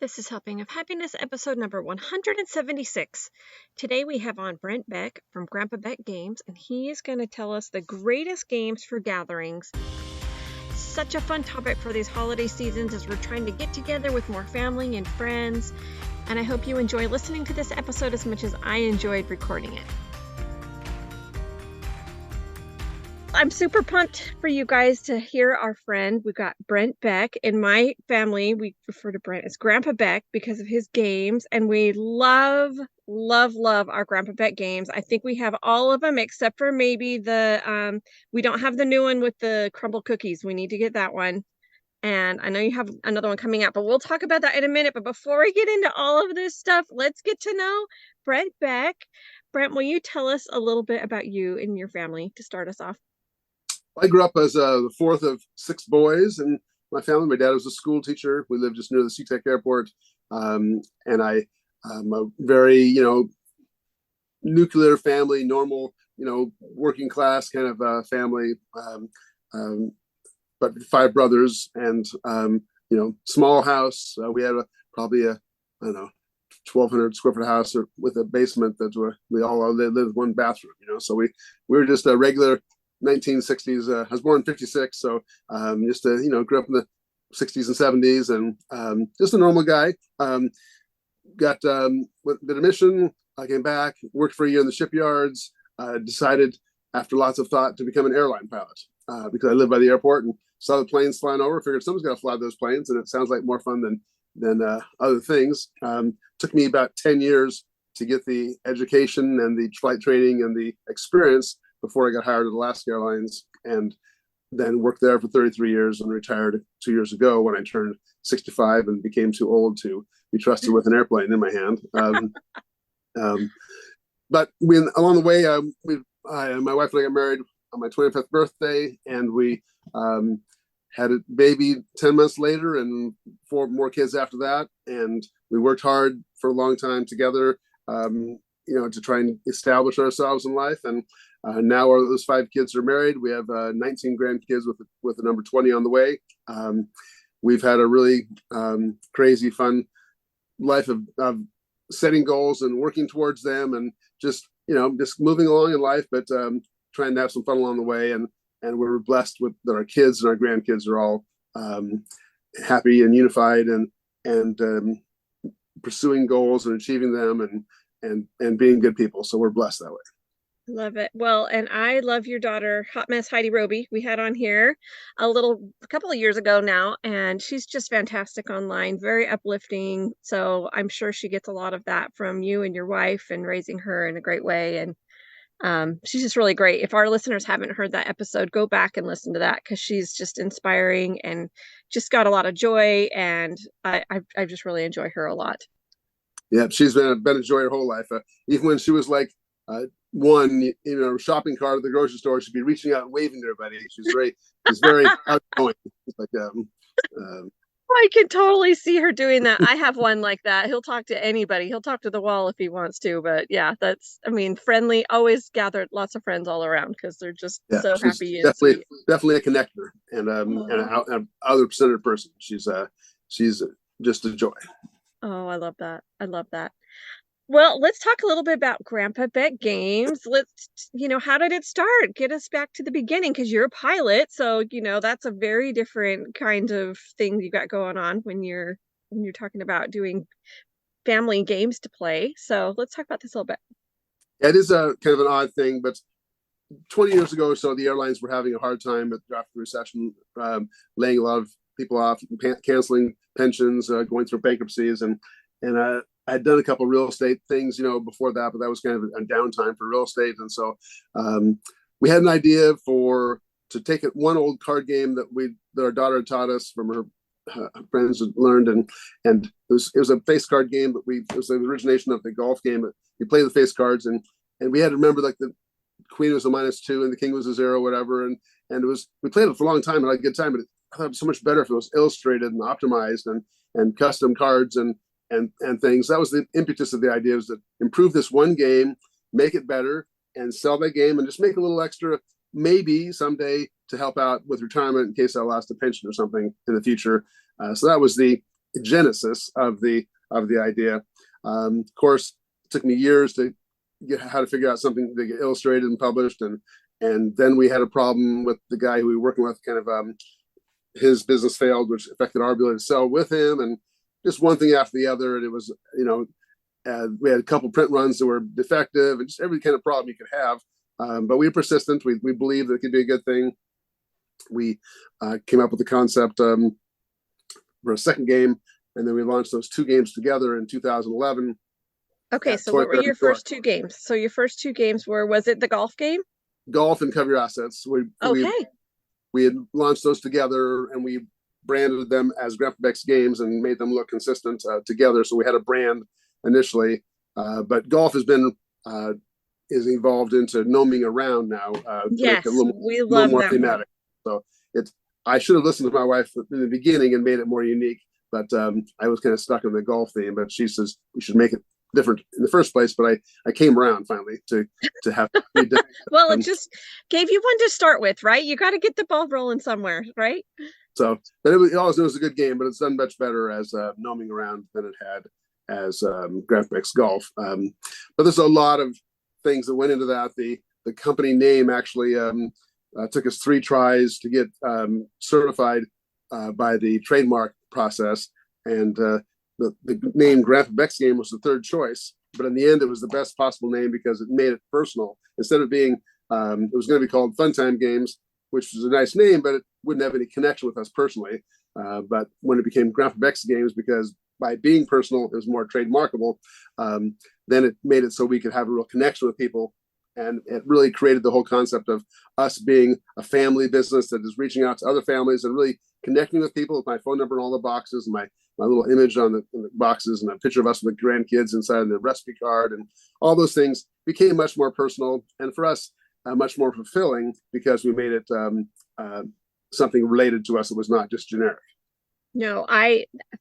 This is Helping of Happiness, episode number 176. Today we have on Brent Beck from Grandpa Beck Games, and he is going to tell us the greatest games for gatherings. Such a fun topic for these holiday seasons as we're trying to get together with more family and friends. And I hope you enjoy listening to this episode as much as I enjoyed recording it. I'm super pumped for you guys to hear our friend. We've got Brent Beck. In my family, we refer to Brent as Grandpa Beck because of his games, and we love our Grandpa Beck games. I think we have all of them except for maybe we don't have the new one with the crumble cookies. We need to get that one. And I know you have another one coming out, but we'll talk about that in a minute. But before we get into all of this stuff, let's get to know Brent Beck. Brent, will you tell us a little bit about you and your family to start us off? I grew up as the fourth of six boys in my family. My dad was a school teacher. We lived just near the SeaTac airport. And I'm a very, nuclear family, normal, working class kind of family. But five brothers and, small house. We had probably a, 1,200 square foot house with a basement that we all lived one bathroom, so we were just a regular 1960s. I was born in 56, so just grew up in the 60s and 70s, and just a normal guy. Did a mission. I came back, worked for a year in the shipyards. Decided after lots of thought to become an airline pilot because I live by the airport and saw the planes flying over. Figured someone's got to fly those planes, and it sounds like more fun than other things. Took me about 10 years to get the education and the flight training and the experience before I got hired at Alaska Airlines, and then worked there for 33 years and retired 2 years ago when I turned 65 and became too old to be trusted with an airplane in my hand. But along the way, my wife and I got married on my 25th birthday, and we had a baby 10 months later and 4 more kids after that. And we worked hard for a long time together, to try and establish ourselves in life. And now those 5 kids are married. We have 19 grandkids with the number 20 on the way. We've had a really crazy, fun life of setting goals and working towards them, and just moving along in life, but trying to have some fun along the way. And we're blessed with that our kids and our grandkids are all happy and unified and pursuing goals and achieving them and being good people. So we're blessed that way. Love it. Well, and I love your daughter, Hot Mess Heidi Roby. We had on here a couple of years ago now, and she's just fantastic online, very uplifting. So I'm sure she gets a lot of that from you and your wife and raising her in a great way. And she's just really great. If our listeners haven't heard that episode, go back and listen to that because she's just inspiring and just got a lot of joy. And I just really enjoy her a lot. Yeah, she's been a joy her whole life. Even when she was like one, shopping cart at the grocery store, she'd be reaching out and waving to everybody. She's very outgoing. Like I can totally see her doing that. I have one like that. He'll talk to anybody. He'll talk to the wall if he wants to. But yeah, friendly. Always gathered lots of friends all around because they're just so happy. Definitely a connector and an other-centered person. She's just a joy. Oh, I love that. Well, let's talk a little bit about Grandpa Beck Games. How did it start? Get us back to the beginning because you're a pilot. So, that's a very different kind of thing you got going on when you're talking about doing family games to play. So let's talk about this a little bit. It is a kind of an odd thing, but 20 years ago or so, the airlines were having a hard time after the recession, laying a lot of people off, canceling pensions, going through bankruptcies, and I'd done a couple of real estate things, before that, but that was kind of a downtime for real estate. And so we had an idea to take one old card game that our daughter had taught us from her friends had learned, and it was a face card game, but it was the origination of the golf game. You play the face cards, and we had to remember like the queen was a -2 and the king was a 0, whatever. And we played it for a long time and had a good time, but I thought it was so much better if it was illustrated and optimized and custom cards and things. That was the impetus of the idea, was to improve this one game, make it better, and sell that game, and just make a little extra, maybe someday, to help out with retirement in case I lost a pension or something in the future. So that was the genesis of the idea. Of course, it took me years to get how to figure out something to get illustrated and published, and then we had a problem with the guy who we were working with. Kind of his business failed, which affected our ability to sell with him, and just one thing after the other. And it was, we had a couple print runs that were defective, and just every kind of problem you could have. But we were persistent. We believed that it could be a good thing. We came up with the concept for a second game, and then we launched those two games together in 2011. Okay, so what were your first two games? So your first two games was it the golf game? Golf and Cover Your Assets. We had launched those together, and we branded them as Grandpa Beck's games and made them look consistent together. So we had a brand initially, but golf has been is evolved into gnoming around now. Yes, to make it we love more that thematic. So I should have listened to my wife in the beginning and made it more unique, but I was kind of stuck in the golf theme. But she says we should make it different in the first place. But I came around finally to have to be different. Well, it just gave you one to start with, right? You got to get the ball rolling somewhere, right? So, but it was a good game, but it's done much better as gnoming around than it had as Grandpa Beck's golf. But there's a lot of things that went into that. The company name actually took us 3 tries to get certified by the trademark process, and the name Grandpa Beck's game was the third choice. But in the end, it was the best possible name because it made it personal. Instead of being, it was going to be called Funtime Games, which was a nice name, but it wouldn't have any connection with us personally. But when it became Grandpa Beck's Games, because by being personal, it was more trademarkable, then it made it so we could have a real connection with people. And it really created the whole concept of us being a family business that is reaching out to other families and really connecting with people with my phone number in all the boxes, and my little image on the boxes, and a picture of us with the grandkids inside the recipe card, and all those things became much more personal. And for us, much more fulfilling because we made it something related to us that was not just generic. No,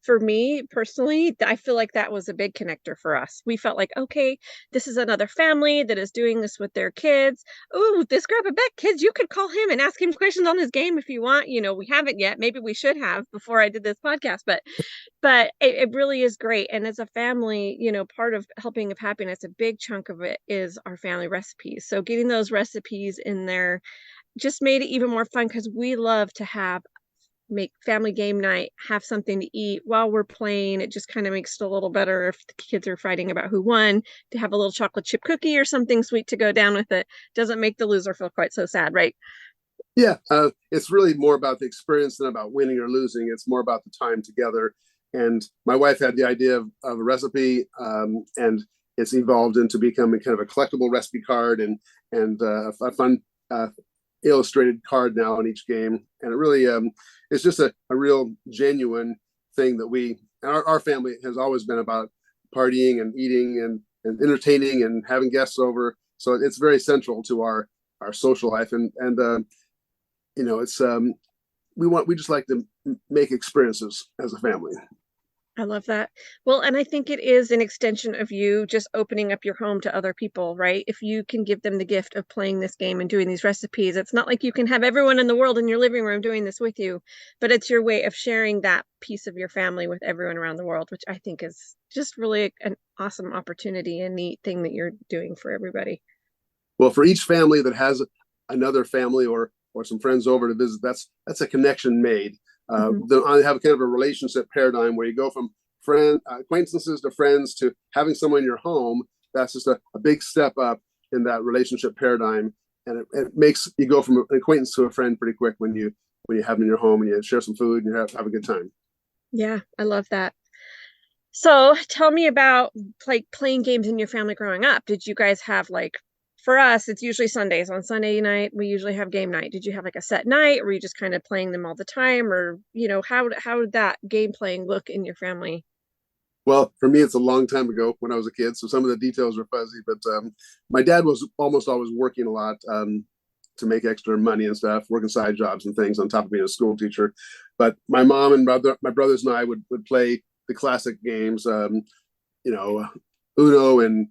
for me personally, I feel like that was a big connector for us. We felt like, okay, this is another family that is doing this with their kids. Oh, this Grandpa Beck kids, you could call him and ask him questions on his game if you want. We haven't yet. Maybe we should have before I did this podcast, but it really is great. And as a family, part of helping of happiness, a big chunk of it is our family recipes. So getting those recipes in there just made it even more fun because we love to make family game night, have something to eat while we're playing. It just kind of makes it a little better if the kids are fighting about who won, to have a little chocolate chip cookie or something sweet to go down with it. Doesn't make the loser feel quite so sad, right? Yeah, it's really more about the experience than about winning or losing. It's more about the time together. And my wife had the idea of a recipe, and it's evolved into becoming kind of a collectible recipe card and a fun illustrated card now in each game. And it really it's just a real genuine thing that our family has always been about partying and eating and entertaining and having guests over. So it's very central to our social life. And it's we just like to make experiences as a family. I love that. Well, and I think it is an extension of you just opening up your home to other people, right? If you can give them the gift of playing this game and doing these recipes, it's not like you can have everyone in the world in your living room doing this with you, but it's your way of sharing that piece of your family with everyone around the world, which I think is just really an awesome opportunity and neat thing that you're doing for everybody. Well, for each family that has another family or some friends over to visit, that's a connection made. Then I have kind of a relationship paradigm where you go from acquaintances to friends to having someone in your home. That's just a big step up in that relationship paradigm, and it makes you go from an acquaintance to a friend pretty quick when you have them in your home and you share some food and you have a good time. Yeah, I love that. So tell me about playing games in your family growing up. Did you guys have for us, it's usually Sundays. On Sunday night, we usually have game night. Did you have a set night, or were you just kind of playing them all the time? Or, how did that game playing look in your family? Well, for me, it's a long time ago when I was a kid, so some of the details are fuzzy, but my dad was almost always working a lot to make extra money and stuff, working side jobs and things on top of being a school teacher. But my mom and my brothers and I would play the classic games, Uno and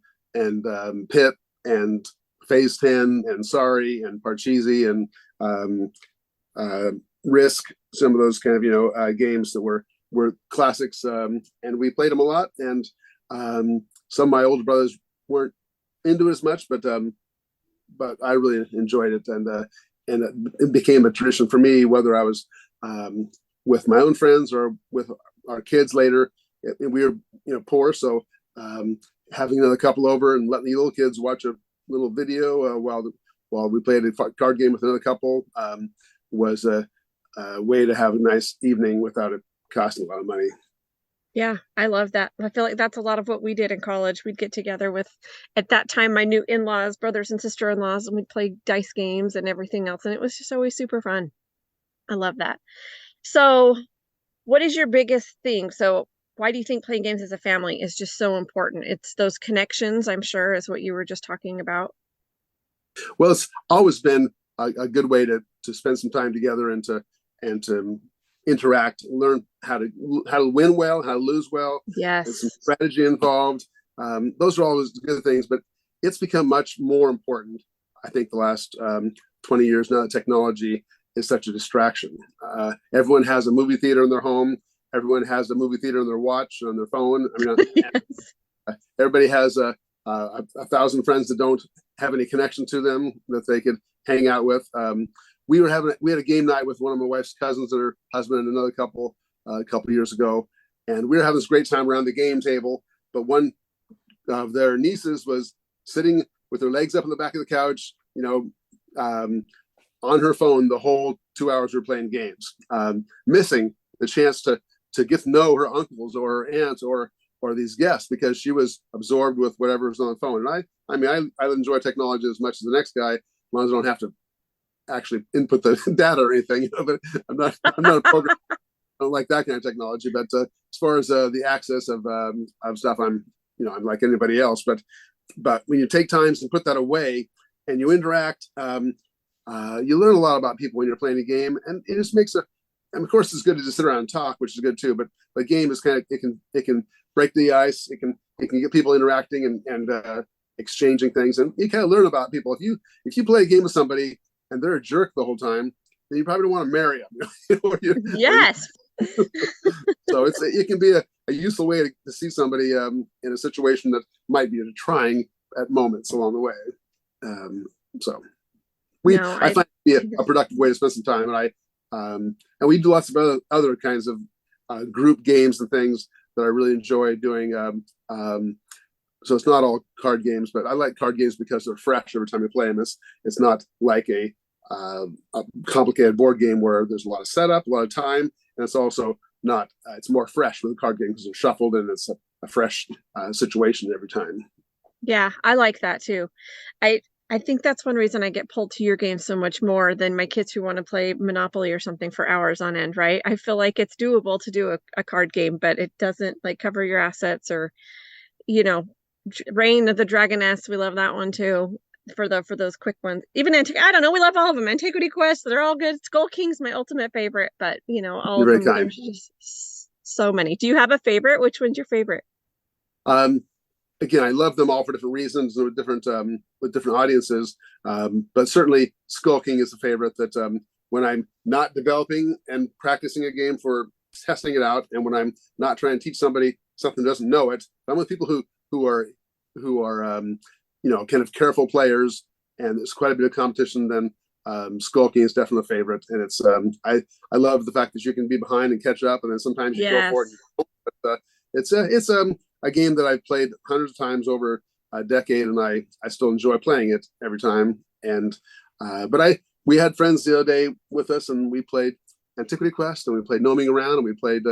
Pit and Phase 10 and Sorry and Parcheesi and Risk, some of those kind of games that were were classics, and we played them a lot. And some of my older brothers weren't into it as much, but I really enjoyed it, and it became a tradition for me, whether I was with my own friends or with our kids later. We were poor, so having another couple over and letting the little kids watch a little video while we played a card game with another couple was a way to have a nice evening without it costing a lot of money. Yeah, I love that. I feel like that's a lot of what we did in college. We'd get together with, at that time, my new in-laws, brothers and sister-in-laws, and we'd play dice games and everything else. And it was just always super fun. I love that. So, what is your biggest thing? So, why do you think playing games as a family is just so important? It's those connections, I'm sure, is what you were just talking about. Well, it's always been a good way to spend some time together and to interact, learn how to win well, how to lose well. Yes. There's some strategy involved. Those are always good things, but it's become much more important, I think, the last 20 years now that technology is such a distraction. Everyone has a movie theater in their home. Everyone has a movie theater on their watch, on their phone. I mean, yes. Everybody has a 1,000 friends that don't have any connection to them that they could hang out with. We had a game night with one of my wife's cousins and her husband and another couple a couple years ago, and we were having this great time around the game table. But one of their nieces was sitting with her legs up on the back of the couch, on her phone the whole 2 hours we were playing games, missing the chance to get to know her uncles or her aunts or these guests because she was absorbed with whatever was on the phone. And I enjoy technology as much as the next guy, as long as I don't have to actually input the data or anything. But I'm not a programmer. I don't like that kind of technology. But as far as the access of stuff, I'm like anybody else. But when you take times and put that away and you interact, you learn a lot about people when you're playing a game, and it just makes and of course it's good to just sit around and talk, which is good too. But the game is kind of it can break the ice. It can get people interacting and exchanging things, and you kind of learn about people. If you play a game with somebody and they're a jerk the whole time, then you probably don't want to marry them. Yes. So it can be a useful way to see somebody in a situation that might be trying at moments along the way. I find it to be a productive way to spend some time, and we do lots of other kinds of group games and things that I really enjoy doing. So it's not all card games, but I like card games because they're fresh every time you play them. It's not like a complicated board game where there's a lot of setup, a lot of time, and it's also not. It's more fresh with a card game because they're shuffled and it's a fresh situation every time. Yeah, I like that too. I think that's one reason I get pulled to your game so much more than my kids who want to play Monopoly or something for hours on end, right? I feel like it's doable to do a card game, but it doesn't like cover your assets or, Reign of the Dragoness. We love that one too for those quick ones. Even I don't know, we love all of them. Antiquity Quest, they're all good. Skull King's my ultimate favorite, but all You're of them, there's just so many. Do you have a favorite? Which one's your favorite? Again, I love them all for different reasons and with different audiences. But certainly Skull King is a favorite that when I'm not developing and practicing a game for testing it out, and when I'm not trying to teach somebody something that doesn't know it, I'm with people who are kind of careful players, and there's quite a bit of competition. Then Skull King is definitely a favorite, and it's I love the fact that you can be behind and catch up, and then sometimes you go for it. But, it's a game that I've played hundreds of times over a decade, and I still enjoy playing it every time. And we had friends the other day with us, and we played Antiquity Quest, and we played Gnoming Around, and we played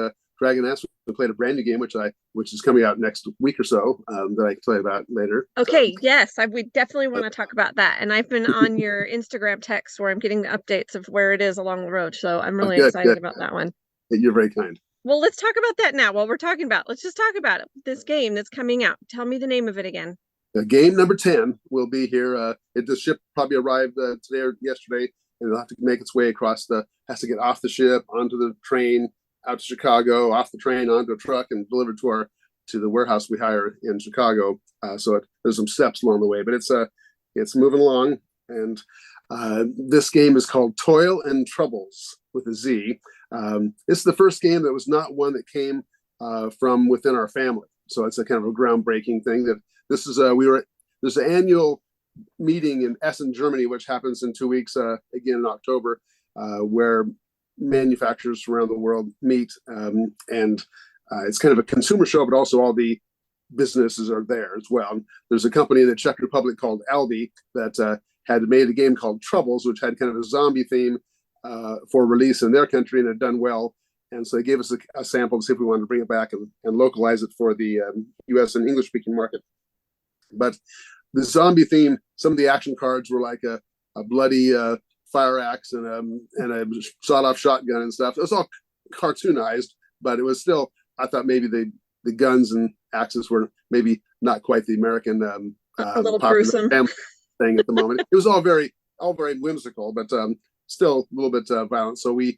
Dragoness. We played a brand new game, which is coming out next week or so, that I can tell you about later. Okay, so. Yes, we definitely want to talk about that. And I've been on your Instagram text where I'm getting the updates of where it is along the road. So I'm really excited about that one. You're very kind. Well, let's talk about that now. While we're talking about, let's just talk about it. This game that's coming out. Tell me the name of it again. Game number 10 will be here. The ship probably arrived today or yesterday, and it'll have to make its way across has to get off the ship, onto the train, out to Chicago, off the train, onto a truck, and delivered to the warehouse we hire in Chicago. So there's some steps along the way, but it's moving along. And This game is called Toil and Troubles with a Z. This is the first game that was not one that came from within our family. So it's a kind of a groundbreaking thing. That this is there's an annual meeting in Essen, Germany, which happens in 2 weeks again in October, where manufacturers around the world meet, and it's kind of a consumer show, but also all the businesses are there as well. There's a company in the Czech Republic called Albi that had made a game called Troubles, which had kind of a zombie theme for release in their country, and had done well. And so they gave us a sample to see if we wanted to bring it back and localize it for the US and English-speaking market. But the zombie theme, some of the action cards were like a bloody fire axe and a sawed-off shotgun and stuff. It was all cartoonized, but it was still, I thought maybe the guns and axes were maybe not quite the American a little gruesome thing at the moment. It was all very whimsical, but still a little bit violent. So we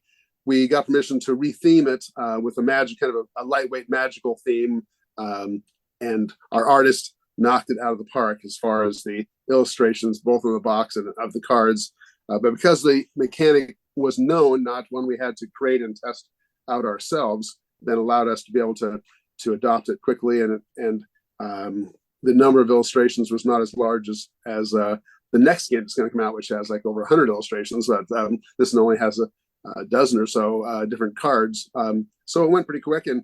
got permission to retheme it with a magic, kind of a lightweight magical theme, and our artist knocked it out of the park as far as the illustrations, both of the box and of the cards. But because the mechanic was known, not one we had to create and test out ourselves, then allowed us to be able to adopt it quickly, and the number of illustrations was not as large as the next game that's going to come out, which has like over 100 illustrations. But this one only has a dozen or so different cards. So it went pretty quick, and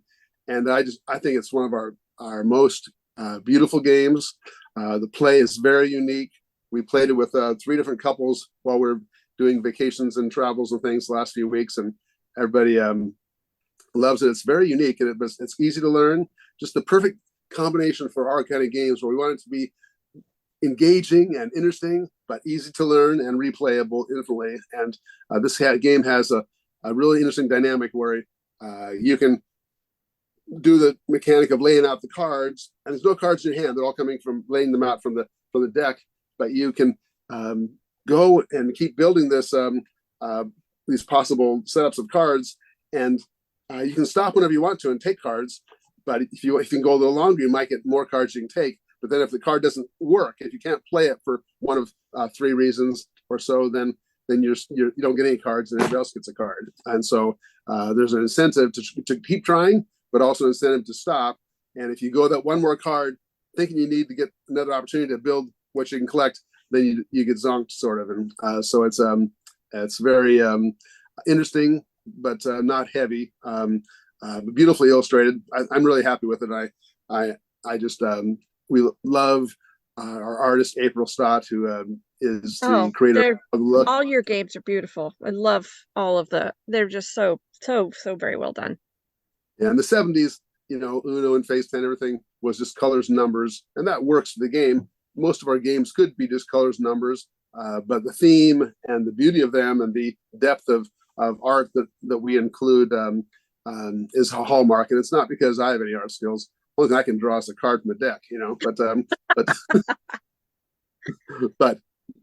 I think it's one of our most beautiful games. The play is very unique. We played it with 3 different couples while we're doing vacations and travels and things the last few weeks, and everybody loves it. It's very unique, and it's easy to learn. Just the perfect combination for our kind of games, where we want it to be engaging and interesting, but easy to learn and replayable infinitely. And this game has a really interesting dynamic where you can do the mechanic of laying out the cards, and there's no cards in your hand. They're all coming from laying them out from the deck, but you can go and keep building these possible setups of cards, and you can stop whenever you want to and take cards. But if you can go a little longer, you might get more cards you can take. But then if the card doesn't work, if you can't play it for one of 3 reasons or so, then you don't get any cards, and everybody else gets a card. And so there's an incentive to keep trying, but also an incentive to stop. And if you go that one more card, thinking you need to get another opportunity to build what you can collect, then you get zonked, sort of. And so it's very interesting, but not heavy. Beautifully illustrated. I'm really happy with it. I just we love our artist April Stott, who is the creator of the look. All your games are beautiful. I love all of they're just so very well done. Yeah, in the 70s, Uno and Face 10, everything was just colors and numbers, and that works for the game. Most of our games could be just colors and numbers, but the theme and the beauty of them and the depth of art that we include is a hallmark. And it's not because I have any art skills. Only thing I can draw is a card from the deck,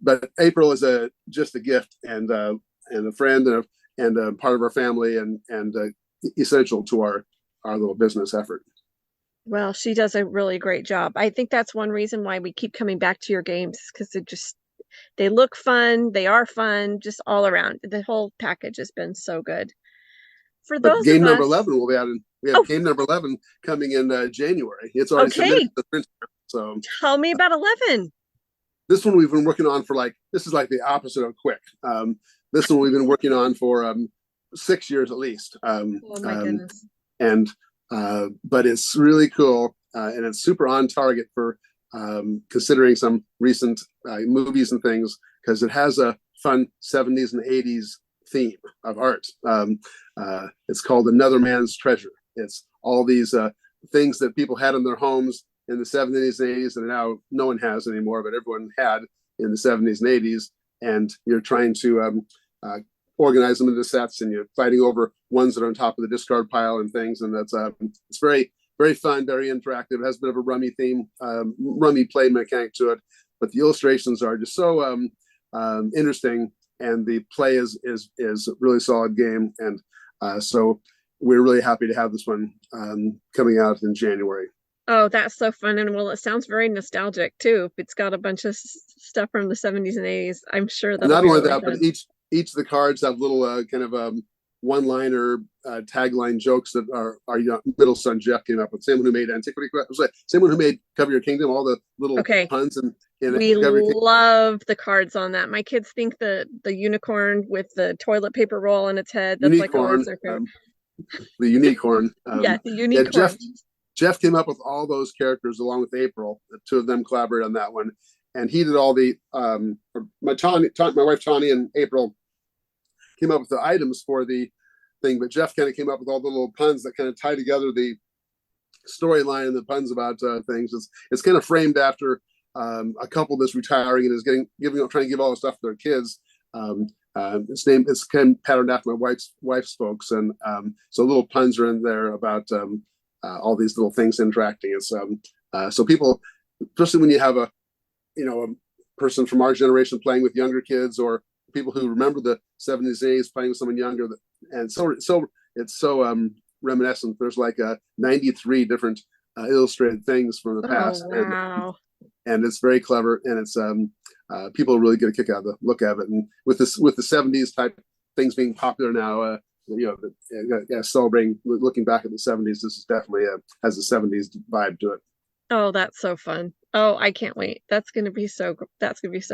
but April is just a gift and a friend and a part of our family and essential to our little business effort. Well, she does a really great job. I think that's one reason why we keep coming back to your games, because they look fun, they are fun, just all around. The whole package has been so good. For those game of number us, 11 will be out we have game number 11 coming in January. It's already submitted to the printer. So tell me about 11. This one we've been working on this is like the opposite of quick. This one we've been working on for 6 years at least. Oh my goodness. And but it's really cool, and it's super on target for considering some recent movies and things, because it has a fun 70s and 80s theme of art. It's called Another Man's Treasure. It's all these things that people had in their homes in the 70s and 80s, and now no one has anymore, but everyone had in the 70s and 80s. And you're trying to organize them into sets, and you're fighting over ones that are on top of the discard pile and things. And that's it's very, very fun, very interactive. It has a bit of a rummy theme, rummy play mechanic to it, but the illustrations are just so interesting, and the play is a really solid game. And so we're really happy to have this one coming out in January. Oh, that's so fun. And well, it sounds very nostalgic too. It's got a bunch of stuff from the 70s and 80s. I'm sure And that'll not be only really that, but fun. each of the cards have little kind of one-liner tagline jokes that our middle son Jeff came up with. Same one who made Antiquity. Same one who made Cover Your Kingdom. All the little Okay. puns in We Cover Your Kingdom. love the cards on that. My kids think the unicorn with the toilet paper roll on its head, that's like always Unicorn, their favorite. the unicorn. Yeah, the Yeah, unicorn. Jeff came up with all those characters along with April. The two of them collaborated on that one, and he did all the my wife Tawny and April came up with the items for the thing, but Jeff kind of came up with all the little puns that kind of tie together the storyline and the puns about things. It's kind of framed after a couple that's retiring and is trying to give all the stuff to their kids. It's kind of patterned after my wife's folks, and so little puns are in there about all these little things interacting. It's so people, especially when you have a person from our generation playing with younger kids, or people who remember the 70s and 80s playing with someone younger, and so it's so reminiscent. There's like 93 different illustrated things from the past. Oh, wow. And it's very clever, and it's people really get a kick out of the look of it. And with the 70s type things being popular now, celebrating, looking back at the 70s, this is definitely has a 70s vibe to it. Oh, that's so fun. Oh, I can't wait. That's gonna be so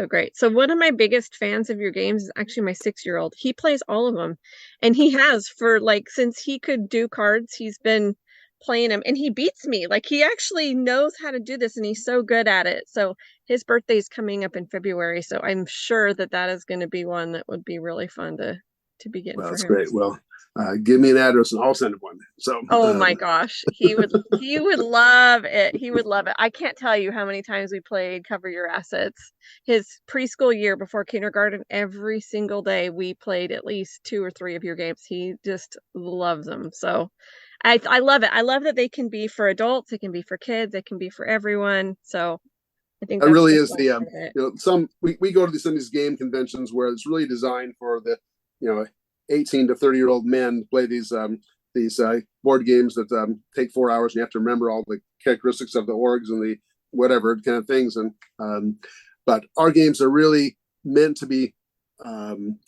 great. So one of my biggest fans of your games is actually my 6-year-old. He plays all of them. And he has for like since he could do cards, he's been playing them and he beats me. Like he actually knows how to do this and he's so good at it. So his birthday's coming up in February, so I'm sure that that is going to be one that would be really fun to be getting Well, for that's him. great. Well, give me an address and I'll send him one. So, Oh my gosh, he would love it. He would love it. I can't tell you how many times we played Cover Your Assets. His preschool year before kindergarten, every single day we played at least 2 or 3 of your games. He just loves them. So I love it. I love that they can be for adults, it can be for kids, it can be for everyone. So I think it that's really the is best part of it. we go to these game conventions where it's really designed for the 18 to 30-year-old men to play these board games that take 4 hours, and you have to remember all the characteristics of the orgs and the whatever kind of things. And but our games are really meant to be kind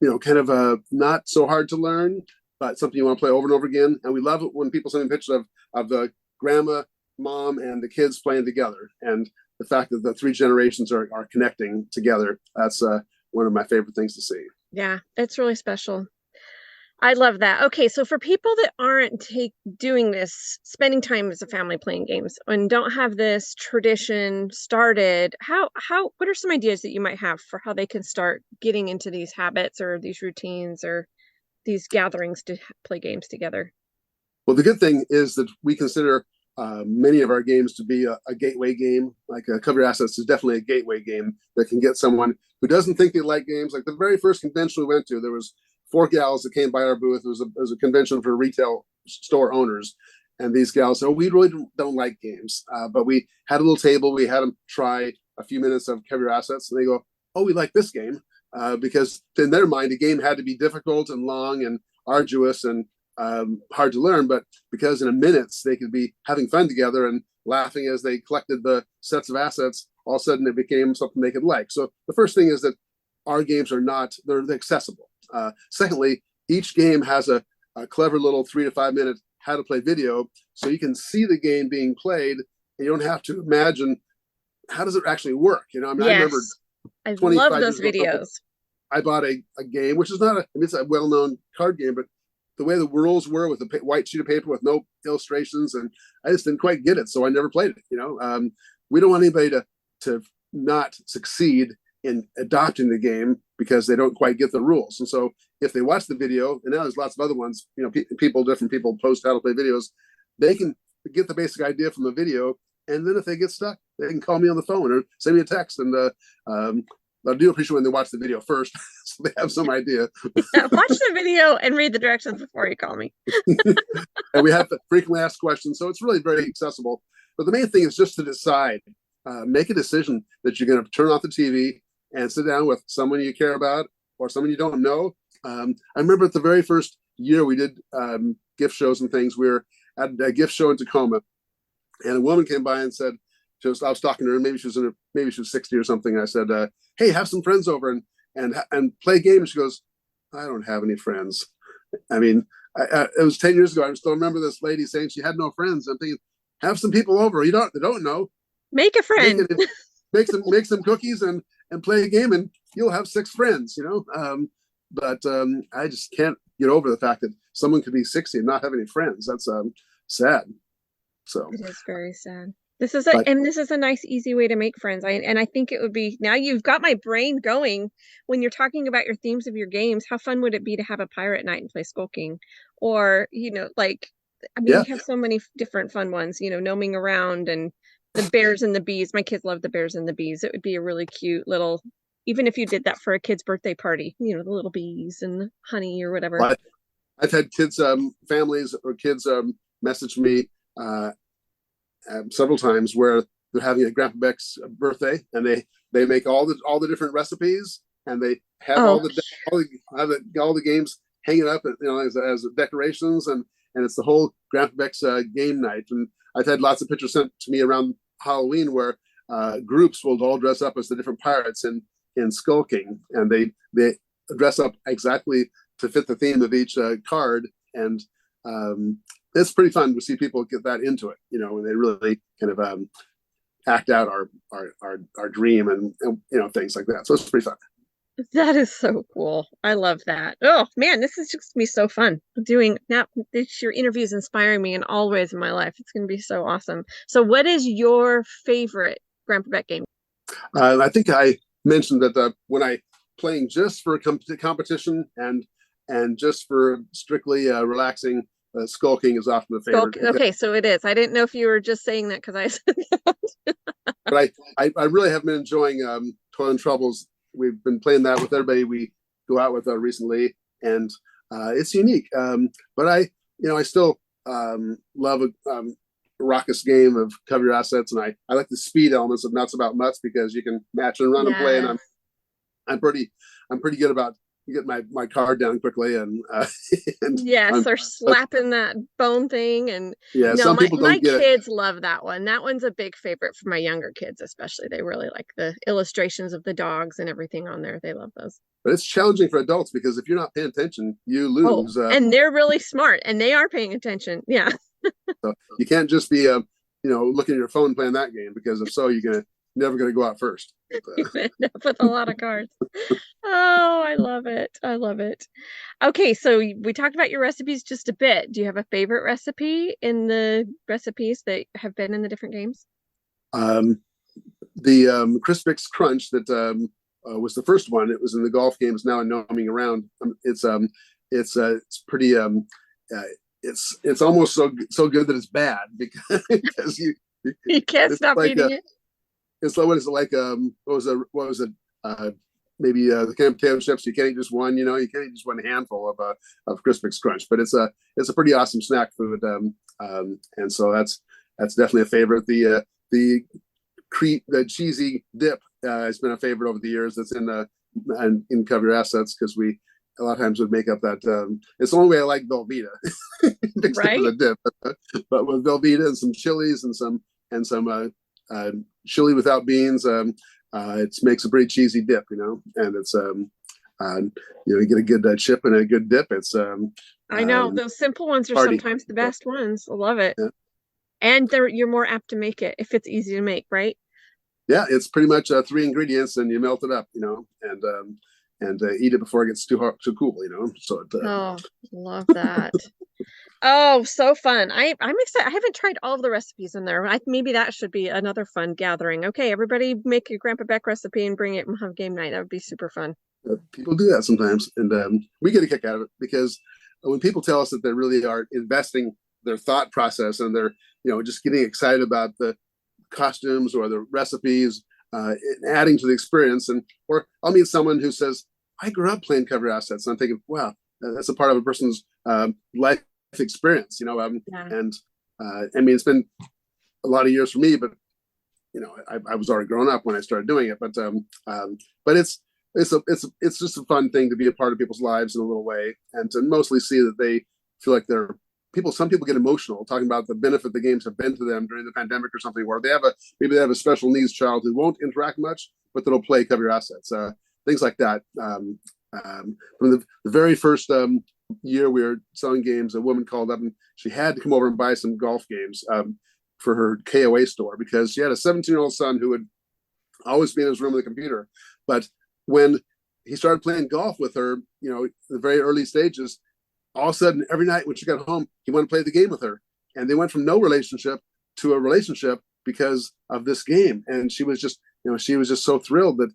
of not so hard to learn, but something you want to play over and over again. And we love it when people send me pictures of the grandma, mom, and the kids playing together, and the fact that the 3 generations are connecting together. That's one of my favorite things to see. Yeah, it's really special. I love that. Okay, so for people that aren't doing this, spending time as a family playing games and don't have this tradition started, what are some ideas that you might have for how they can start getting into these habits or these routines or these gatherings to play games together? Well, the good thing is that we consider many of our games to be a gateway game. Like Cover Your Assets is definitely a gateway game that can get someone who doesn't think they like games. Like the very first convention we went to, there was 4 gals that came by our booth. It was a convention for retail store owners, and these gals said, "Oh, we really don't like games," but we had a little table. We had them try a few minutes of Cover Your Assets, and they go, "Oh, we like this game," because in their mind, a game had to be difficult and long and arduous and hard to learn, but because in a minute they could be having fun together and laughing as they collected the sets of assets, all of a sudden it became something they could like. So the first thing is that our games they're accessible. Secondly, each game has a clever little 3 to 5 minute how to play video, so you can see the game being played and you don't have to imagine how does it actually work. I remember Yes, I love 25 those years ago, videos. I bought a game, which is not it's a well-known card game, but the way the rules were with a white sheet of paper with no illustrations, and I just didn't quite get it, so I never played it. We don't want anybody to not succeed in adopting the game because they don't quite get the rules. And so if they watch the video, and now there's lots of other ones, different people post how to play videos, they can get the basic idea from the video, and then if they get stuck, they can call me on the phone or send me a text, and I do appreciate when they watch the video first, so they have some idea. Yeah, watch the video and read the directions before you call me. And we have frequently asked questions, so it's really very accessible. But the main thing is just to decide, make a decision that you're going to turn off the TV and sit down with someone you care about or someone you don't know. I remember at the very first year we did gift shows and things. We were at a gift show in Tacoma, and a woman came by and said, I was talking to her, maybe she was 60 or something. I said, hey, have some friends over and play games. She goes, I don't have any friends. I mean, it was 10 years ago. I still remember this lady saying she had no friends. I'm thinking, have some people over. They don't know. Make a friend. Make some cookies and play a game, and you'll have 6 friends. But I just can't get over the fact that someone could be 60 and not have any friends. That's sad. So it is very sad. This is a nice, easy way to make friends. I think it would be, now you've got my brain going when you're talking about your themes of your games. How fun would it be to have a pirate night and play skulking? Or, you have so many different fun ones, gnoming around and the bears and the bees. My kids love the bears and the bees. It would be a really cute little, even if you did that for a kid's birthday party, the little bees and the honey or whatever. Well, I've had kids, families or kids message me several times where they're having a Grandpa Beck's birthday, and they make all the different recipes, and they have all the games hanging up, as decorations, and it's the whole Grandpa Beck's game night. And I've had lots of pictures sent to me around Halloween where groups will all dress up as the different pirates in skulking, and they dress up exactly to fit the theme of each card, and it's pretty fun to see people get that into it, when they really kind of act out our dream and things like that. So it's pretty fun. That is so cool. I love that. Oh man, this is just gonna be so fun doing now. Your interview is inspiring me in all ways in my life. It's gonna be so awesome. So what is your favorite Grandpa Beck game? I think I mentioned that when I playing just for competition and just for strictly relaxing, skulking is often the favorite. Okay, so it is. I didn't know if you were just saying that because I said that. But I really have been enjoying Toil Troublez. We've been playing that with everybody we go out with recently, and it's unique. But I still love a raucous game of cover your assets, and I like the speed elements of Nuts About Mutts because you can match and run and play, and I'm pretty good about get my card down quickly and yes, or slapping that bone thing. And some people don't get kids love that one. That one's a big favorite for my younger kids, especially. They really like the illustrations of the dogs and everything on there. They love those. But it's challenging for adults because if you're not paying attention, you lose. And they're really smart and they are paying attention. Yeah. So you can't just be looking at your phone playing that game, because if so, you're never going to go out first. You end up with a lot of cards. Oh, I love it. I love it. Okay, so we talked about your recipes just a bit. Do you have a favorite recipe in the recipes that have been in the different games? The Crispix Crunch that was the first one. It was in the golf games. Now in Gnoming Around, it's pretty it's almost so good that it's bad because you can't stop eating it. It's what is it like? What was it? Maybe the canned potato chips. You can't eat just one. You can't eat just one handful of Crispix Crunch. But it's a pretty awesome snack food. And so that's definitely a favorite. The cheesy dip has been a favorite over the years. That's in Cover Your Assets, because we a lot of times would make up that. It's the only way I like Velveeta, right? With a dip, but with Velveeta and some chilies and some chili without beans, it makes a pretty cheesy dip, and it's you get a good chip and a good dip. It's I know those simple ones are sometimes the best ones. I love it. Yeah. And you're more apt to make it if it's easy to make, right? Yeah, it's pretty much 3 ingredients, and you melt it up, and eat it before it gets too cool, So love that. Oh, so fun. I'm excited. I haven't tried all of the recipes in there. Maybe that should be another fun gathering. Okay, everybody make your Grandpa Beck recipe and bring it and have game night. That would be super fun. People do that sometimes, and we get a kick out of it, because when people tell us that they really are investing their thought process and they're just getting excited about the costumes or the recipes, adding to the experience, or I'll meet someone who says, I grew up playing Cover Your Assets, and I'm thinking, wow, that's a part of a person's life experience, and I mean, it's been a lot of years for me, but I was already grown up when I started doing it, but it's just a fun thing to be a part of people's lives in a little way, and to mostly see that they feel like they're some people get emotional talking about the benefit the games have been to them during the pandemic or something, where maybe they have a special needs child who won't interact much, but that'll play Cover Your Assets, things like that. From the very first year we were selling games, a woman called up and she had to come over and buy some golf games for her KOA store, because she had a 17-year-old son who would always be in his room with a computer. But when he started playing golf with her, the very early stages, all of a sudden, every night when she got home, he wanted to play the game with her. And they went from no relationship to a relationship because of this game. And she was just so thrilled that,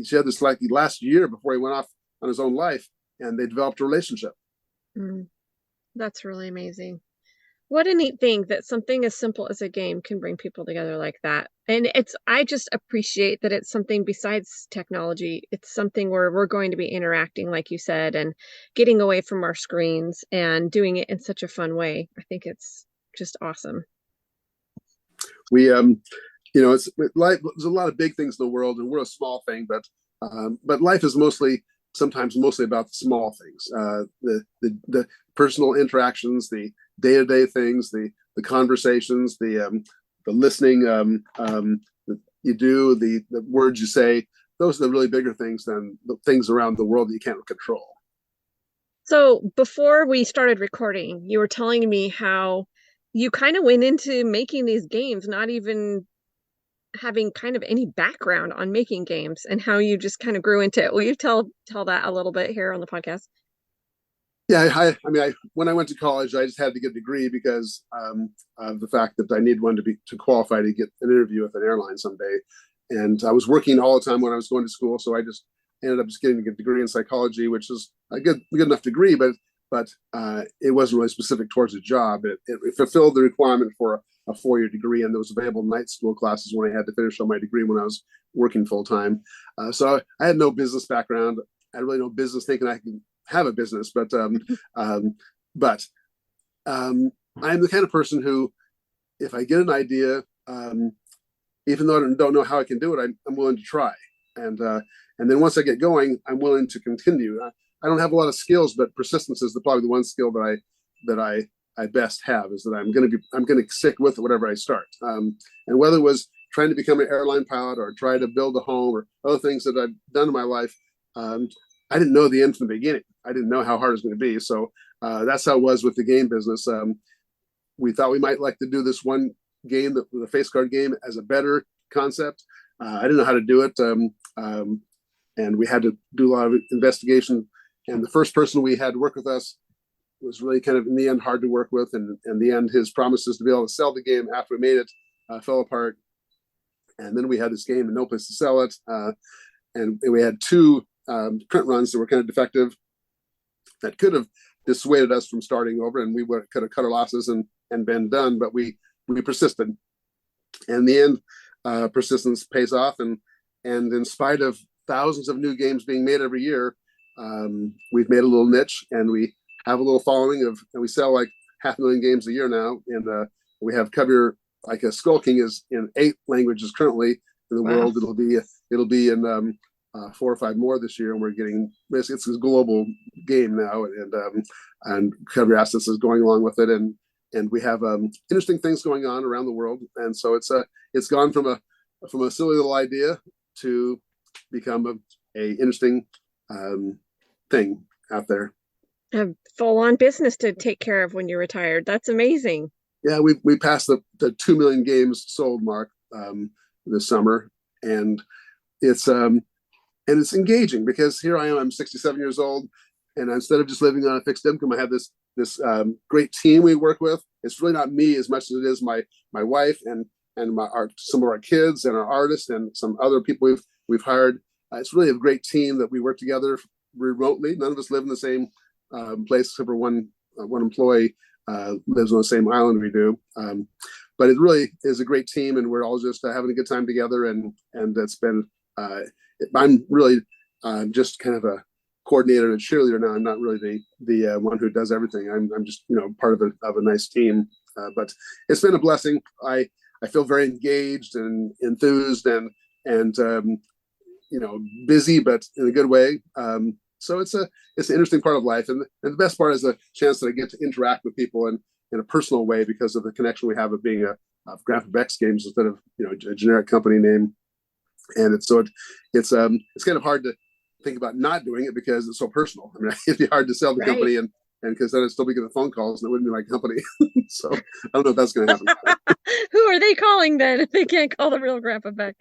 she had this like last year before he went off on his own life, and they developed a relationship. That's really amazing. What a neat thing that something as simple as a game can bring people together like that. And I just appreciate that it's something besides technology. It's something where we're going to be interacting, like you said, and getting away from our screens and doing it in such a fun way. I think it's just awesome. We, it's life. There's a lot of big things in the world, and we're a small thing, but life is sometimes mostly about the small things, the personal interactions, the day-to-day things, the conversations, the listening that you do, the words you say. Those are the really bigger things than the things around the world that you can't control. So before we started recording, you were telling me how you kind of went into making these games, not even having kind of any background on making games, and how you just kind of grew into it. Will you tell that a little bit here on the podcast? Yeah, when I went to college, I just had to get a degree because of the fact that I needed one to qualify to get an interview with an airline someday. And I was working all the time when I was going to school, so I just ended up getting a degree in psychology, which is a good enough degree, but it wasn't really specific towards a job. It fulfilled the requirement for a 4-year degree, and there was available night school classes when I had to finish on my degree when I was working full time. So I had no business background. I had really no business thinking I could have a business, but I'm the kind of person who, if I get an idea, even though I don't know how I can do it, I'm willing to try. And then once I get going, I'm willing to continue. I don't have a lot of skills, but persistence is probably the one skill that I best have, is that I'm going to stick with whatever I start. And whether it was trying to become an airline pilot or try to build a home or other things that I've done in my life, I didn't know the end from the beginning. I didn't know how hard it was going to be. So that's how it was with the game business. We thought we might like to do this one game, the face card game, as a better concept. I didn't know how to do it. And we had to do a lot of investigation. And the first person we had to work with us was really kind of, in the end, hard to work with. And in the end, his promises to be able to sell the game after we made it fell apart. And then we had this game and no place to sell it. And we had 2 print runs that were kind of defective that could have dissuaded us from starting over, and we could have cut our losses and been done, but we persisted. And in the end, persistence pays off, and in spite of thousands of new games being made every year, we've made a little niche, and we have a little following and we sell like 500,000 games a year now, and we have Cover, like a Skull King is in 8 languages currently in the world. It'll be in 4 or 5 more this year, and we're getting, it's a global game now, and Cover Your Assets is going along with it, and we have interesting things going on around the world, and so it's gone from a silly little idea to become a interesting thing out there. A full-on business to take care of when you're retired. That's amazing. Yeah, we passed the 2 million games sold mark this summer, and it's engaging, because here I am, I'm 67 years old, and instead of just living on a fixed income, I have this great team we work with. It's really not me as much as it is my wife and some of our kids and our artists and some other people we've hired. It's really a great team that we work together remotely. None of us live in the same place, except for one employee lives on the same island we do. But it really is a great team, and we're all just having a good time together. And it's been, I'm really just kind of a coordinator and a cheerleader now. I'm not really the one who does everything. I'm just, part of a nice team. But it's been a blessing. I feel very engaged and enthused and busy, but in a good way. So it's an interesting part of life, and the best part is the chance that I get to interact with people in a personal way because of the connection we have of being of Grandpa Beck's Games instead of a generic company name. And it's kind of hard to think about not doing it because it's so personal. I mean, it'd be hard to sell the Right. company and because then I'd still be getting phone calls and it wouldn't be my company. So I don't know if that's going to happen. Who are they calling then if they can't call the real Grandpa Beck?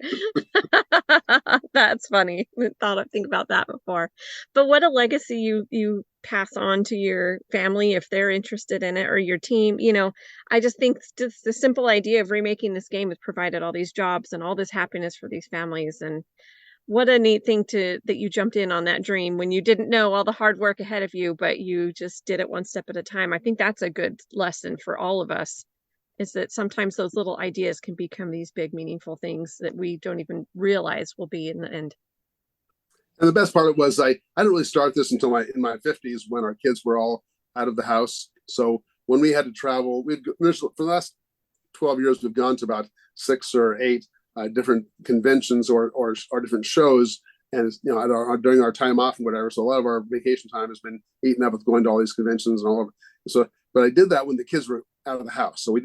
That's funny. I think about that before. But what a legacy you pass on to your family if they're interested in it or your team. I just think just the simple idea of remaking this game has provided all these jobs and all this happiness for these families. And what a neat thing that you jumped in on that dream when you didn't know all the hard work ahead of you, but you just did it one step at a time. I think that's a good lesson for all of us, is that sometimes those little ideas can become these big, meaningful things that we don't even realize will be in the end. And the best part was I didn't really start this until in my 50s when our kids were all out of the house. So when we had to travel, for the last 12 years, we've gone to about 6 or 8 different conventions or different shows, and during our time off and whatever. So a lot of our vacation time has been eaten up with going to all these conventions and all of it. So, but I did that when the kids were out of the house, so we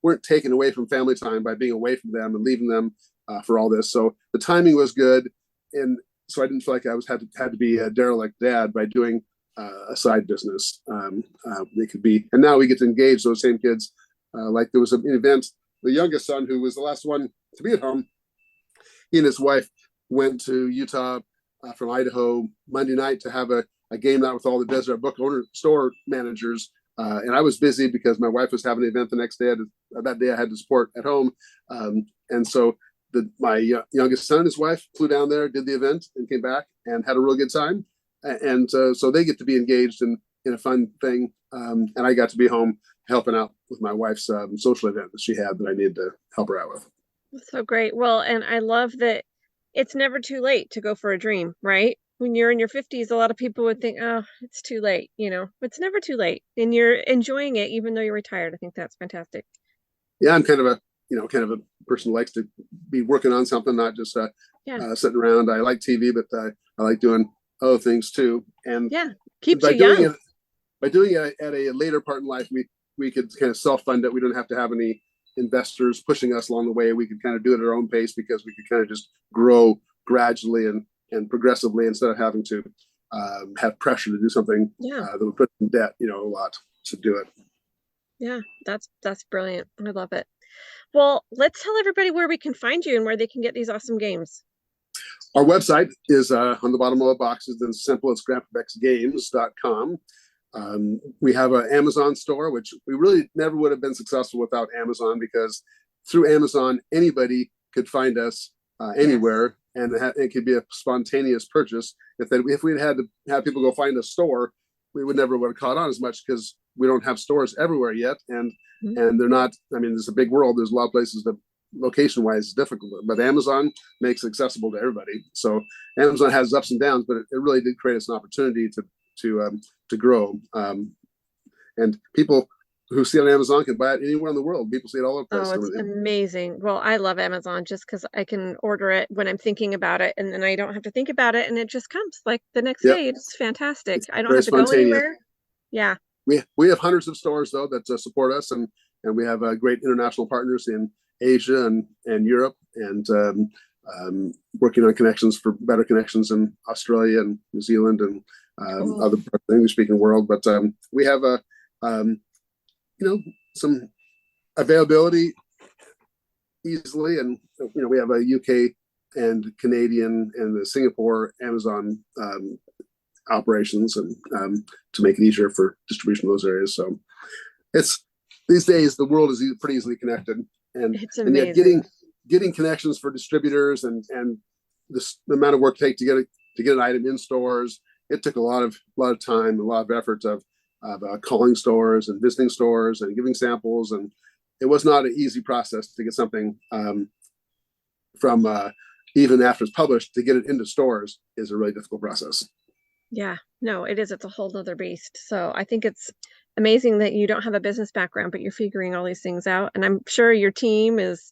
weren't taken away from family time by being away from them and leaving them for all this. So the timing was good, and so I didn't feel like I had to be a derelict dad by doing a side business. They could be, and now we get to engage those same kids. Like there was an event. The youngest son, who was the last one to be at home, he and his wife went to Utah from Idaho Monday night to have a game night with all the Desert Book store managers. And I was busy because my wife was having an event the next day. That day I had to support at home. And so my youngest son and his wife flew down there, did the event, and came back and had a real good time. And so they get to be engaged in a fun thing. And I got to be home helping out with my wife's social event that she had that I needed to help her out with. So great. Well, and I love that it's never too late to go for a dream, right? When you're in your 50s, a lot of people would think, oh, it's too late. It's never too late. And you're enjoying it even though you're retired. I think that's fantastic. Yeah, I'm kind of a person who likes to be working on something, not just sitting around. I like TV, but I like doing other things too. And yeah, keeps you young. By doing it at a later part in life, we could kind of self-fund it. We don't have to have any investors pushing us along the way. We could kind of do it at our own pace because we could kind of just grow gradually and progressively instead of having to have pressure to do something that would put in debt, a lot to do it. Yeah, that's brilliant. I love it. Well, let's tell everybody where we can find you and where they can get these awesome games. Our website is on the bottom of the box. It's as simple as grandpabecksgames.com. We have an Amazon store, which we really never would have been successful without Amazon, because through Amazon, anybody could find us anywhere, and it could be a spontaneous purchase. If we'd had to have people go find a store, we would never would have caught on as much because we don't have stores everywhere yet, and they're not. I mean, it's a big world. There's a lot of places that location-wise is difficult, but Amazon makes it accessible to everybody. So Amazon has ups and downs, but it really did create us an opportunity to grow. And people who see it on Amazon can buy it anywhere in the world. People see it all over the place. Oh, it's amazing. Well, I love Amazon just because I can order it when I'm thinking about it, and then I don't have to think about it, and it just comes like the next day. It's fantastic. I don't have to go anywhere. Yeah. We have hundreds of stores though that support us, and we have great international partners in Asia and Europe, and working on connections for better connections in Australia and New Zealand and other parts of the English-speaking world. But we have some availability easily, and we have a UK and Canadian and the Singapore Amazon operations, and to make it easier for distribution in those areas. So it's these days the world is pretty easily connected, and it's amazing. And yet getting connections for distributors and the amount of work to take to get an item in stores, it took a lot of time, a lot of effort of calling stores and visiting stores and giving samples, and it was not an easy process to get something from even after it's published. To get it into stores is a really difficult process. Yeah, no, it is. It's a whole nother beast. So I think it's amazing that you don't have a business background, but you're figuring all these things out. And I'm sure your team is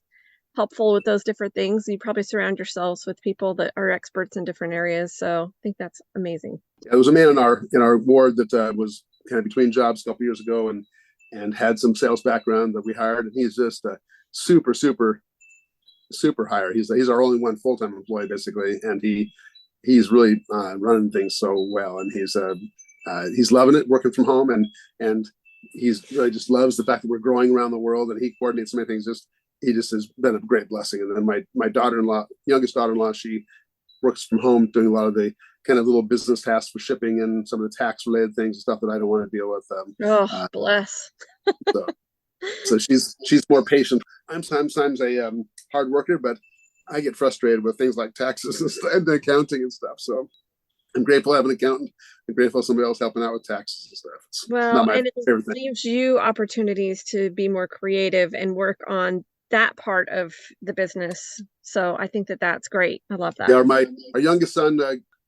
helpful with those different things. You probably surround yourselves with people that are experts in different areas. So I think that's amazing. Yeah, there was a man in our ward that was kind of between jobs a couple years ago, and and had some sales background that we hired. And he's just a super hire. He's our only one full-time employee basically, and he's really running things so well, and he's loving it working from home, and he's really just loves the fact that we're growing around the world, and he coordinates many things. He just has been a great blessing. And then my daughter-in-law, youngest daughter-in-law, she works from home doing a lot of the kind of little business tasks for shipping and some of the tax related things and stuff that I don't want to deal with. Bless. so, so she's more patient. I'm sometimes a hard worker, but I get frustrated with things like taxes and accounting and stuff. So I'm grateful I have an accountant. I'm grateful somebody else helping out with taxes and stuff. It's not my favorite thing. It leaves you opportunities to be more creative and work on that part of the business. So I think that that's great. I love that. Yeah, our youngest son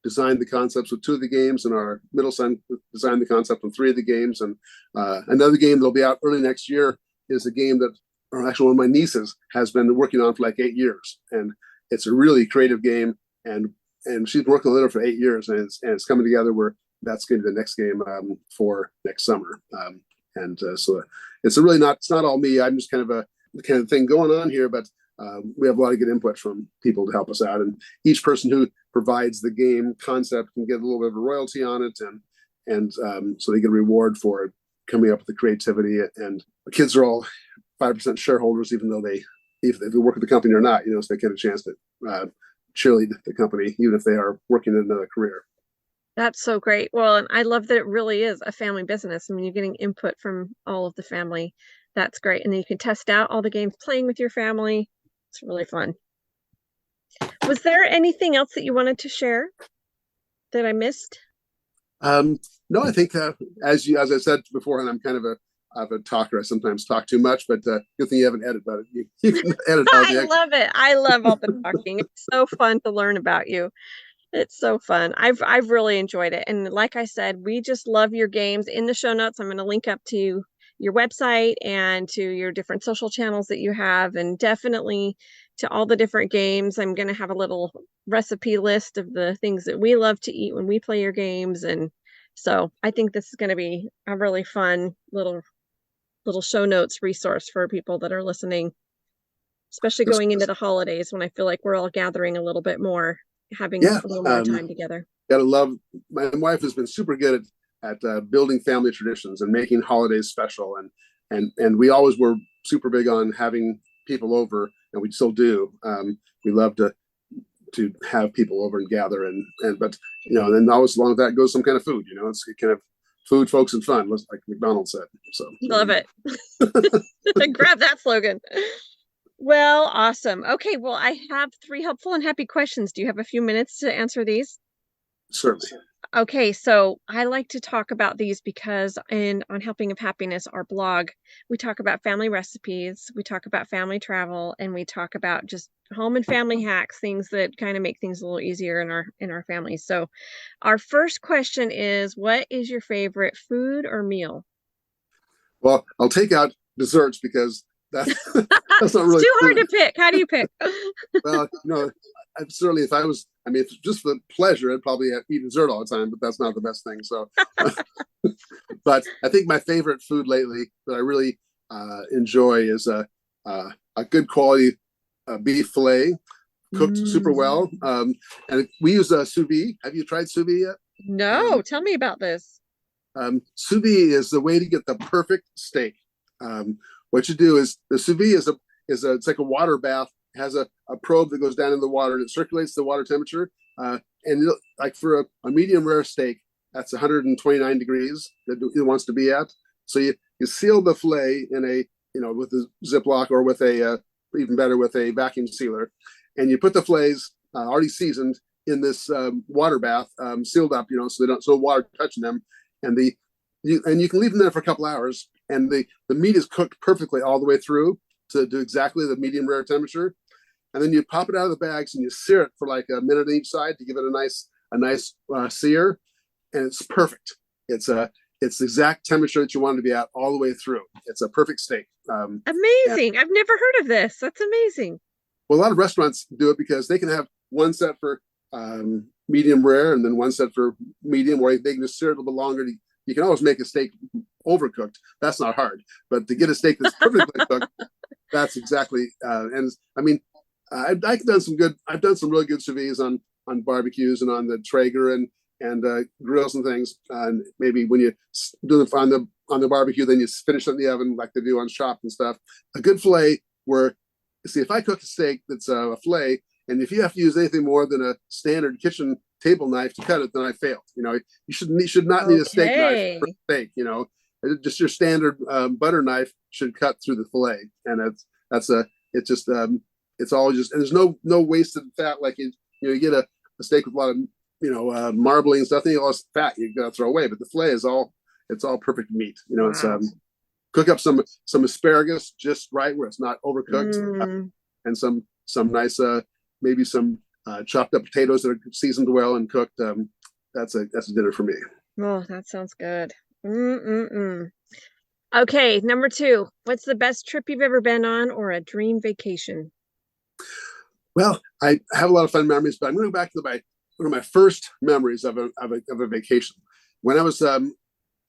designed the concepts of 2 of the games, and our middle son designed the concept of 3 of the games. And another game that'll be out early next year is a game that, or actually one of my nieces has been working on for like 8 years, and it's a really creative game. And she's working on it for 8 years, and it's coming together where that's going to be the next game for next summer. So it's not all me. I'm just kind of the kind of thing going on here, but we have a lot of good input from people to help us out, and each person who provides the game concept can get a little bit of a royalty on it, and so they get a reward for coming up with the creativity. And the kids are all 5% shareholders, even though if they work with the company or not, so they get a chance to cheerlead the company, even if they are working in another career. That's so great. Well, and I love that it really is a family business. I mean, you're getting input from all of the family. That's great. And then you can test out all the games playing with your family. It's really fun. Was there anything else that you wanted to share that I missed? No, I think as I said before, and I'm kind of a talker. I sometimes talk too much, but good thing you haven't edited about it. You can edit out the I love it. I love all the talking. It's so fun to learn about you. It's so fun. I've really enjoyed it. And like I said, we just love your games. In the show notes, I'm going to link up to your website and to your different social channels that you have, and definitely to all the different games. I'm going to have a little recipe list of the things that we love to eat when we play your games. And so I think this is going to be a really fun little show notes resource for people that are listening, especially going into the holidays when I feel like we're all gathering a little bit more, having a little more time together. Gotta love, my wife has been super good at building family traditions and making holidays special, and we always were super big on having people over, and we still do. We love to have people over and gather, and but and then always along with that goes some kind of food. It's kind of food, folks, and fun, like McDonald's said. So love it. Grab that slogan. Well, awesome. Okay, well, I have 3 helpful and happy questions. Do you have a few minutes to answer these? Certainly. Okay, so I like to talk about these because on Helping of Happiness, our blog, we talk about family recipes, we talk about family travel, and we talk about just home and family hacks, things that kind of make things a little easier in our families. So our first question is, what is your favorite food or meal? Well, I'll take out desserts because that's not really too hard to pick. How do you pick? Well, certainly if just for the pleasure, I'd probably eat dessert all the time, but that's not the best thing. So, but I think my favorite food lately that I really enjoy is a good quality beef fillet, cooked super well. And we use sous vide. Have you tried sous vide yet? No, tell me about this. Sous vide is the way to get the perfect steak. What you do is the sous vide it's like a water bath. It has a probe that goes down in the water and it circulates the water temperature. And like for a medium rare steak, that's 129 degrees that it wants to be at. So you seal the fillet in with a Ziploc, or with even better with a vacuum sealer, and you put the fillets already seasoned in this water bath, sealed up, so they don't, so water touching them, and you can leave them there for a couple hours, and the meat is cooked perfectly all the way through to do exactly the medium rare temperature. And then you pop it out of the bags and you sear it for like a minute on each side to give it a nice sear, and it's perfect. It's the exact temperature that you want it to be at all the way through. It's a perfect steak. Amazing! I've never heard of this. That's amazing. Well, a lot of restaurants do it because they can have one set for medium rare and then one set for medium, or they can just sear it a little bit longer. You can always make a steak overcooked. That's not hard, but to get a steak that's perfectly cooked, that's exactly. And I mean, I've done some good. I've done some really good sous vide on barbecues and on the Traeger and grills and things. And maybe when you do it on the barbecue, then you finish it in the oven like they do on shop and stuff. A good fillet where, see, if I cook a steak that's a fillet, and if you have to use anything more than a standard kitchen table knife to cut it, then I failed. You should not need a steak knife for steak. Just your standard butter knife should cut through the fillet, and it's all just, and there's no wasted fat like you get a steak with a lot of marbling and stuff. Then all this fat you gotta throw away, but the fillet is all perfect meat. Wow. It's cook up some asparagus just right where it's not overcooked, and some nice maybe some chopped up potatoes that are seasoned well and cooked. That's a dinner for me. Oh, that sounds good. Okay, number 2. What's the best trip you've ever been on, or a dream vacation? Well, I have a lot of fun memories, but I'm going to go back to one of my first memories of a vacation. When I was a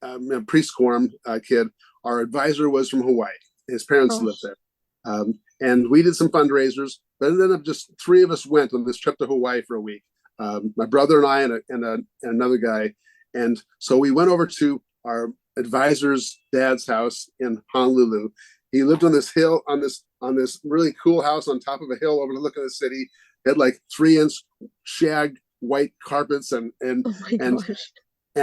preschool kid, our advisor was from Hawaii. His parents lived there. And we did some fundraisers, but it ended up just 3 of us went on this trip to Hawaii for a week. My brother and I and another guy. And so we went over to our advisor's dad's house in Honolulu. He lived on this hill, on this really cool house on top of a hill overlooking the city. It had like 3-inch shag white carpets and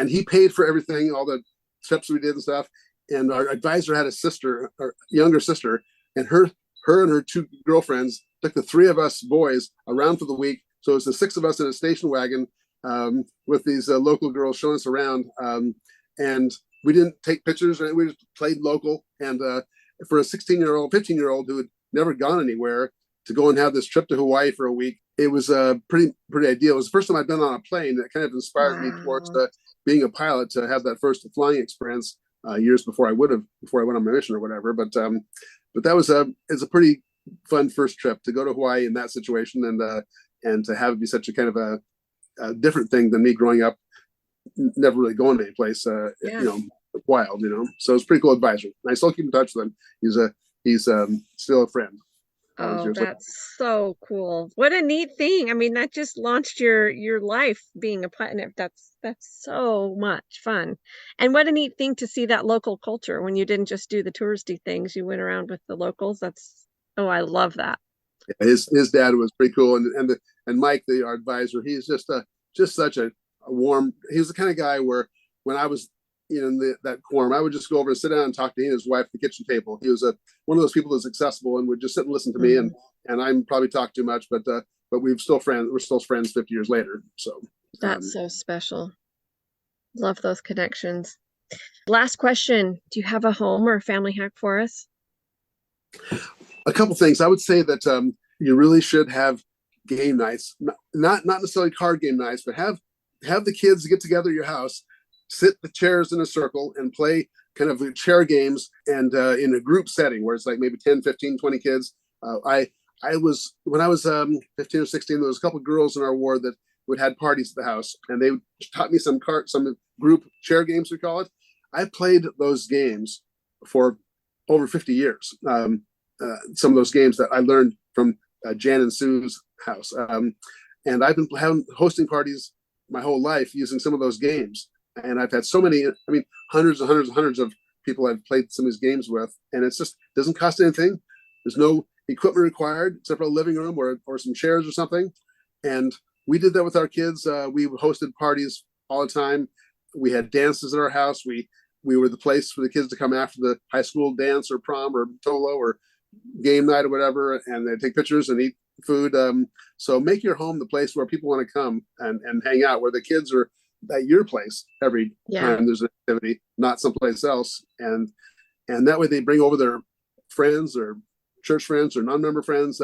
he paid for everything, all the trips we did and stuff. And our advisor had a sister, or younger sister, and her and her 2 girlfriends took the 3 of us boys around for the week. So it was the 6 of us in a station wagon with these local girls showing us around. And we didn't take pictures, we just played local. And for a 16-year-old, 15-year-old who had never gone anywhere to go and have this trip to Hawaii for a week, it was pretty ideal. It was the first time I'd been on a plane. That kind of inspired me towards being a pilot, to have that first flying experience years before I went on my mission or whatever. But that was it's a pretty fun first trip to go to Hawaii in that situation, and to have it be such a kind of a different thing than me growing up, never really going to any place, wild, So it's pretty cool advisor. And I still keep in touch with him. He's still a friend. Oh, that's so cool. What a neat thing. I mean, that just launched your life being a pilot. That's so much fun. And what a neat thing to see that local culture when you didn't just do the touristy things, you went around with the locals. I love that. Yeah, his dad was pretty cool. And Mike, our advisor, he's just such a warm, he was the kind of guy where when I was in that quorum, I would just go over and sit down and talk to he and his wife at the kitchen table. He was one of those people that's accessible and would just sit and listen to me. And I'm probably talk too much, but we're still friends 50 years later. So that's so special. Love those connections. Last question. Do you have a home or a family hack for us? A couple things. I would say that you really should have game nights, not necessarily card game nights, but have the kids get together at your house, sit the chairs in a circle and play kind of chair games, and in a group setting where it's like maybe 10, 15, 20 kids. When I was 15 or 16, there was a couple of girls in our ward that would had parties at the house, and they taught me some group chair games, we call it. I played those games for over 50 years. Some of those games that I learned from Jan and Sue's house. And I've been hosting parties my whole life using some of those games. And I've had so many, hundreds and hundreds and hundreds of people I've played some of these games with. And it's just doesn't cost anything. There's no equipment required except for a living room or some chairs or something. And we did that with our kids. We hosted parties all the time. We had dances at our house. We were the place for the kids to come after the high school dance or prom or tolo or game night or whatever, and they take pictures and eat food. So make your home the place where people want to come and hang out, where the kids are at your place every time there's an activity, not someplace else. And that way they bring over their friends or church friends or non-member friends.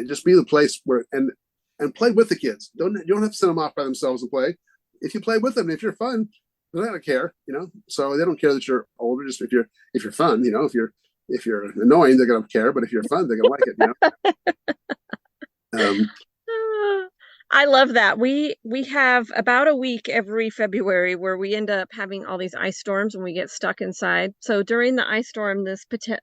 Just be the place where and play with the kids. You don't have to send them off by themselves and play. If you play with them, if you're fun, they're not gonna care, So they don't care that you're older. Just if you're fun, if you're annoying, they're gonna care. But if you're fun, they're gonna like it, I love that. We have about a week every February where we end up having all these ice storms and we get stuck inside. So during the ice storm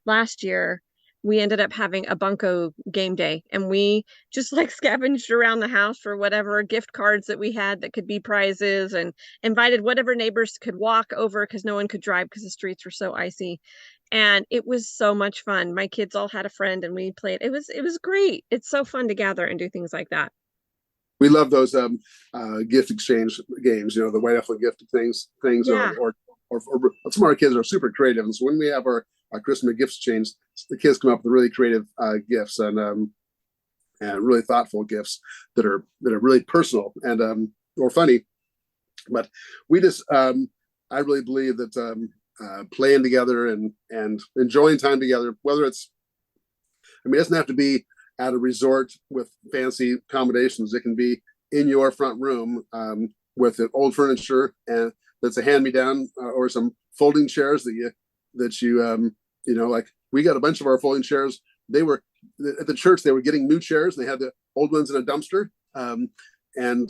last year, we ended up having a bunco game day and we just like scavenged around the house for whatever gift cards that we had that could be prizes and invited whatever neighbors could walk over because no one could drive because the streets were so icy. And it was so much fun. My kids all had a friend and we played. It was great. It's so fun to gather and do things like that. We love those gift exchange games. The white elephant gift things, Yeah. or some of our kids are super creative. And so when we have our Christmas gift exchange, the kids come up with really creative gifts and really thoughtful gifts that are really personal and or funny. But we just I really believe that playing together and enjoying time together, whether it's, I mean, it doesn't have to be at a resort with fancy accommodations. It can be in your front room with an old furniture and that's a hand-me-down or some folding chairs that you like we got a bunch of our folding chairs. They were at the church. They were getting new chairs. And they had the old ones in a dumpster, and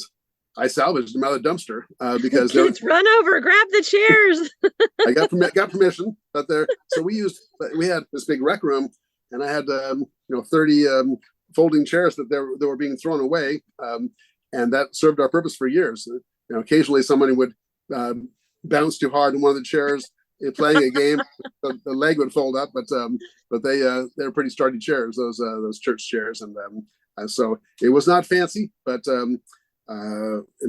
I salvaged them out of the dumpster because kids run over, grab the chairs. I got permission, but so we had this big rec room, and I had 30 folding chairs that were being thrown away, and that served our purpose for years. Occasionally somebody would bounce too hard in one of the chairs playing a game, the leg would fold up, but they're pretty sturdy chairs, those church chairs, and so it was not fancy, but and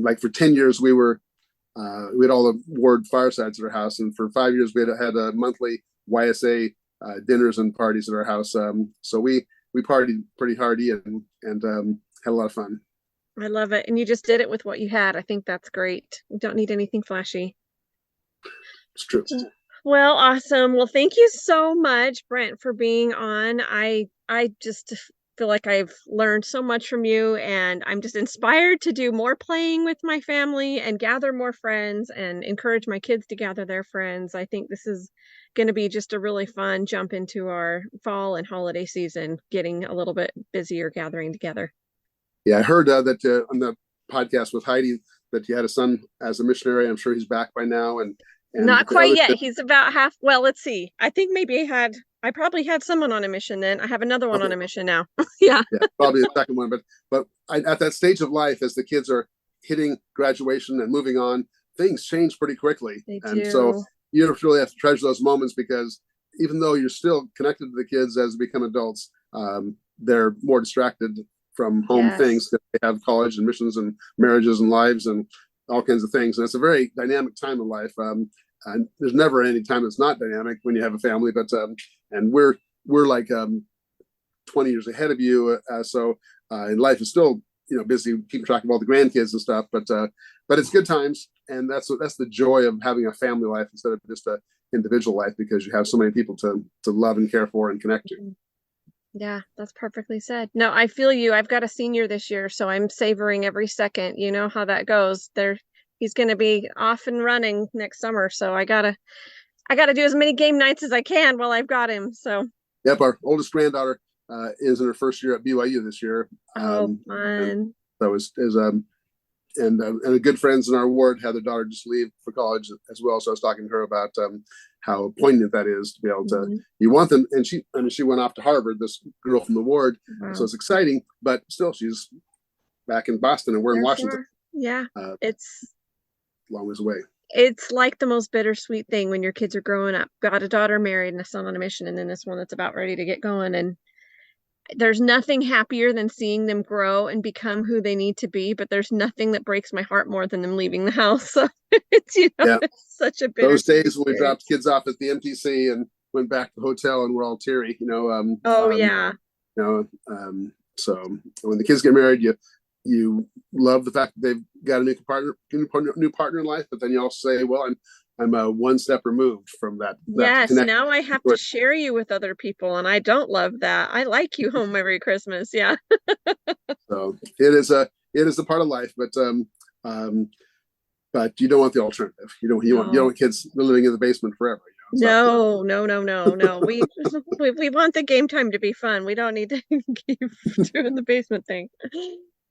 like for 10 years we had all the ward firesides at our house, and for 5 years we had a monthly YSA dinners and parties at our house. So we partied pretty hardy and had a lot of fun. I love it. And you just did it with what you had. I think that's great. You don't need anything flashy. It's true. Well, awesome. Well, thank you so much, Brent, for being on. I just feel like I've learned so much from you, and I'm just inspired to do more playing with my family and gather more friends and encourage my kids to gather their friends. I think this is going to be just a really fun jump into our fall and holiday season, getting a little bit busier gathering together. Yeah, I heard that on the podcast with Heidi that you had a son as a missionary. I'm sure he's back by now, and not quite yet. He's about half. Well, let's see. I think maybe I probably had someone on a mission then. I have another one on a mission now. Yeah. Yeah, probably the second one. But at that stage of life, as the kids are hitting graduation and moving on, things change pretty quickly. They and do. So you really have to treasure those moments, because even though you're still connected to the kids as they become adults, they're more distracted from home things, because they have college and missions and marriages and lives and all kinds of things. And it's a very dynamic time in life. And there's never any time that's not dynamic when you have a family, but and we're like 20 years ahead of you, so and life is still busy keeping track of all the grandkids and stuff, but it's good times, and that's the joy of having a family life instead of just a individual life, because you have so many people to love and care for and connect to. Yeah, that's perfectly said. No, I feel you. I've got a senior this year, so I'm savoring every second. You know how that goes. He's going to be off and running next summer, so I gotta do as many game nights as I can while I've got him. So. Yep, our oldest granddaughter is in her first year at BYU this year. Oh, fun! So and good friends in our ward had their daughter just leave for college as well. So I was talking to her about how poignant that is to be able to. You want them, and she went off to Harvard. This girl from the ward, so it's exciting. But still, she's back in Boston, and we're in Washington. Yeah, it's a long ways away. It's like the most bittersweet thing when your kids are growing up. Got a daughter married and a son on a mission, and then this one that's about ready to get going. And there's nothing happier than seeing them grow and become who they need to be. But there's nothing that breaks my heart more than them leaving the house. So it's it's such a bitter. Those days when we dropped kids off at the MTC and went back to the hotel and we're all teary, So when the kids get married, you love the fact that they've got a new partner in life, but then you also say, well, I'm one step removed from that. Yes, now I have to share you with other people, and I don't love that. I like you home every Christmas. Yeah. So it is a part of life, but you don't want the alternative. You don't want kids living in the basement forever. No. We want the game time to be fun. We don't need to keep doing the basement thing.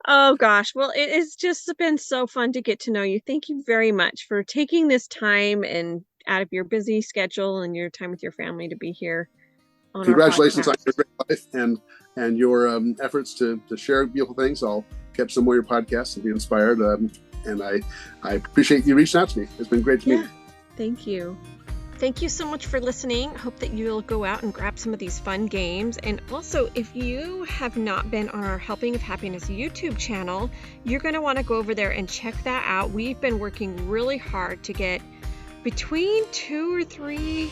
Oh gosh. Well, it has just been so fun to get to know you. Thank you very much for taking this time and out of your busy schedule and your time with your family to be here on our Congratulations on podcast. your great life and your efforts to share beautiful things. I'll catch some more of your podcasts and be inspired. And I appreciate you reaching out to me. It's been great to meet Yeah. you. Thank you. Thank you so much for listening. Hope that you'll go out and grab some of these fun games. And also, if you have not been on our Helping of Happiness YouTube channel, you're going to want to go over there and check that out. We've been working really hard to get between 2 or 3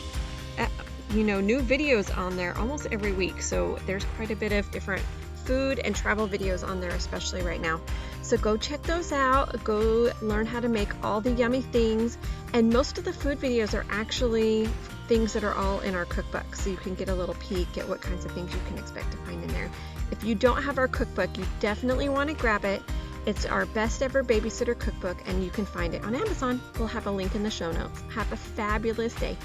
new videos on there almost every week. So there's quite a bit of different food and travel videos on there, especially right now. So go check those out. Go learn how to make all the yummy things. And most of the food videos are actually things that are all in our cookbook. So you can get a little peek at what kinds of things you can expect to find in there. If you don't have our cookbook, you definitely want to grab it. It's our best ever babysitter cookbook, and you can find it on Amazon. We'll have a link in the show notes. Have a fabulous day.